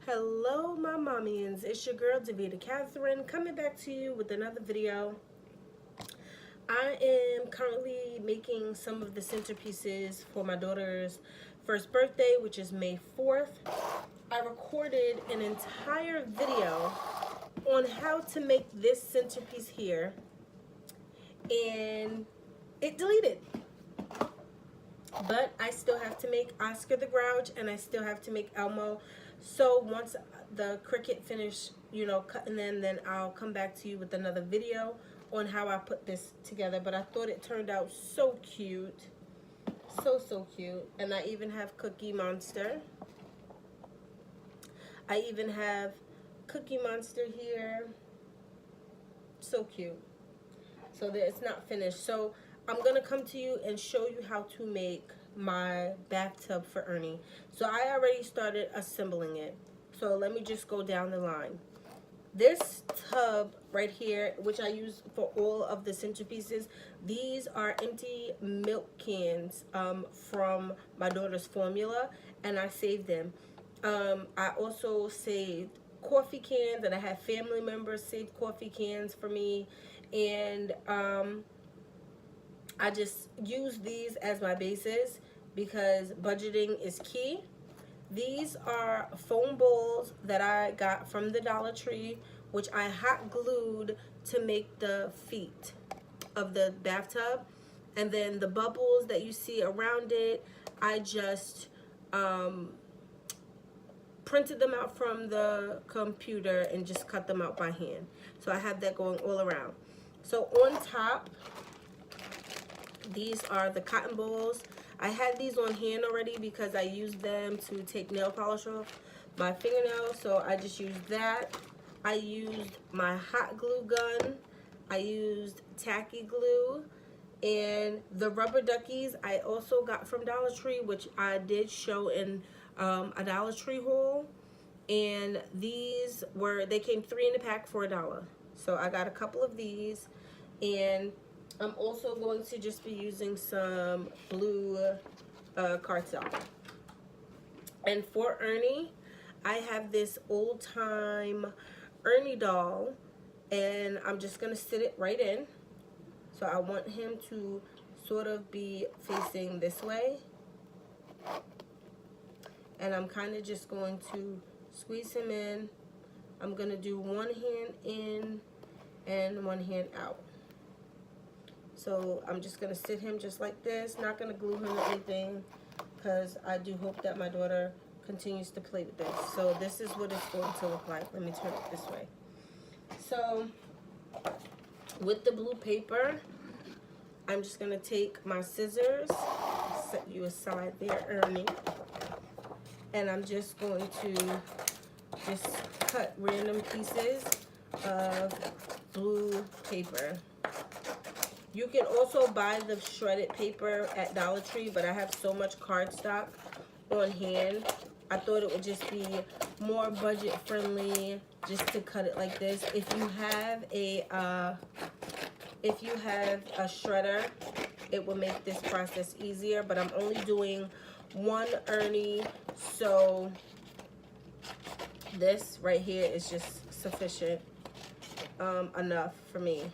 Hello my mommies, it's your girl Davita Catherine coming back to you with another video. I am currently making some of the centerpieces for my daughter's first birthday, which is May 4th. I recorded an entire video on how to make this centerpiece here and it deleted. But I still have to make Oscar the Grouch and I still have to make Elmo. So once the Cricut finish, cutting them, then I'll come back to you with another video on how I put this together. But I thought it turned out so cute. So cute. And I even have Cookie Monster. I even have Cookie Monster here. So cute. So that it's not finished. So I'm gonna come to you and show you how to make my bathtub for Ernie. So I already started assembling it. So let me just go down the line. This tub right here, which I use for all of the centerpieces, these are empty milk cans from my daughter's formula, and I saved them. I also saved coffee cans, and I have family members save coffee cans for me, and I just use these as my bases because budgeting is key. These are foam bowls that I got from the Dollar Tree, which I hot glued to make the feet of the bathtub. And then the bubbles that you see around it, I just printed them out from the computer and just cut them out by hand. So I have that going all around. So on top, these are the cotton balls. I had these on hand already because I used them to take nail polish off my fingernails, so I just used that. I used my hot glue gun. I used tacky glue. And the rubber duckies I also got from Dollar Tree, which I did show in a Dollar Tree haul. And these they came 3 in a pack for $1. So I got a couple of these. And I'm also going to just be using some blue cardstock. And for Ernie, I have this old time Ernie doll, and I'm just gonna sit it right in. So I want him to sort of be facing this way. And I'm kind of just going to squeeze him in. I'm gonna do one hand in and one hand out. So I'm just going to sit him just like this, not going to glue him or anything, because I do hope that my daughter continues to play with this. So this is what it's going to look like. Let me turn it this way. So with the blue paper, I'm just going to take my scissors, set you aside there, Ernie, and I'm just going to just cut random pieces of blue paper. You can also buy the shredded paper at Dollar Tree, but I have so much cardstock on hand. I thought it would just be more budget friendly just to cut it like this. If you have a shredder, it will make this process easier, but I'm only doing one Ernie, so this right here is just sufficient enough for me.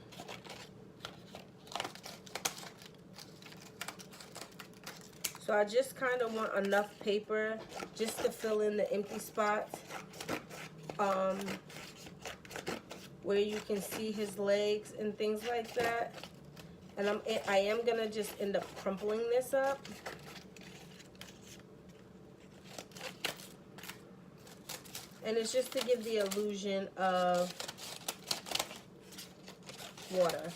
So I just kind of want enough paper just to fill in the empty spots where you can see his legs and things like that. And I am gonna just end up crumpling this up. And it's just to give the illusion of water.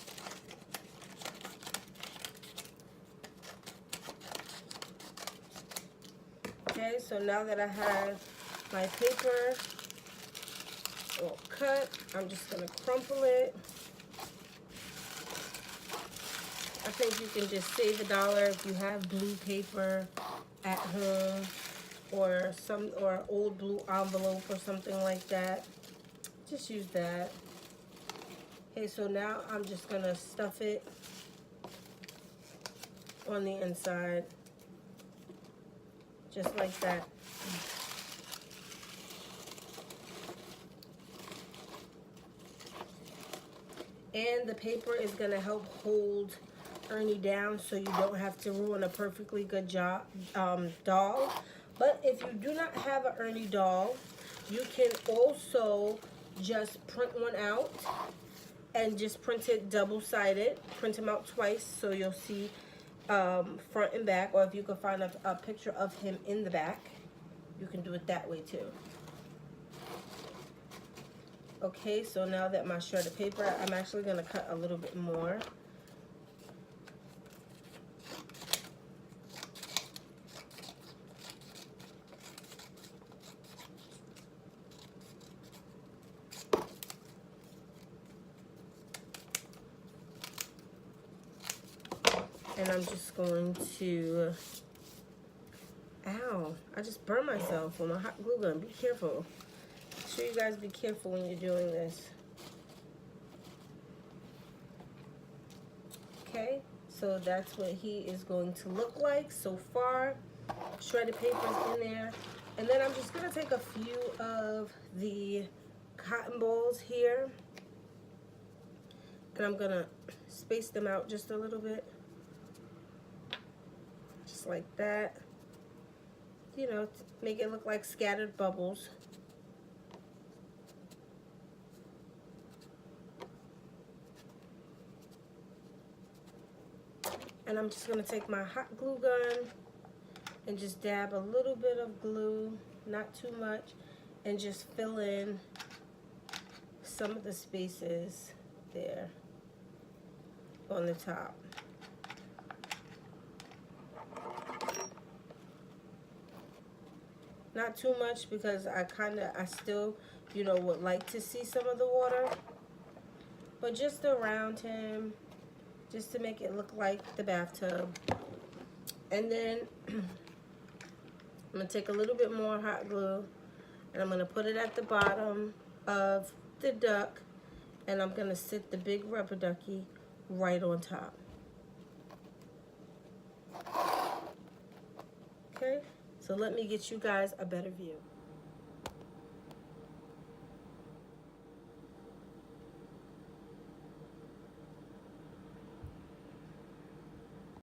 Okay, so now that I have my paper all cut, I'm just going to crumple it. I think you can just save $1 if you have blue paper at home or old blue envelope or something like that. Just use that. Okay, so now I'm just going to stuff it on the inside. Just like that. And the paper is gonna help hold Ernie down so you don't have to ruin a perfectly good job doll. But if you do not have an Ernie doll, you can also just print one out and just print it double-sided. Print them out twice so you'll see front and back, or if you can find a picture of him in the back, you can do it that way too. Okay, so now that my shredded paper, I'm actually going to cut a little bit more. And I'm just going to, ow, I just burned myself with my hot glue gun. Be careful. Make sure you guys be careful when you're doing this. Okay, so that's what he is going to look like so far. Shredded paper's in there. And then I'm just gonna take a few of the cotton balls here, and I'm gonna space them out just a little bit. Just like that. You know, make it look like scattered bubbles. And I'm just gonna take my hot glue gun and just dab a little bit of glue, not too much, and just fill in some of the spaces there on the top. Not too much because I still, you know, would like to see some of the water, but just around him, just to make it look like the bathtub. And then I'm gonna take a little bit more hot glue and I'm gonna put it at the bottom of the duck, and I'm gonna sit the big rubber ducky right on top. Okay, so let me get you guys a better view.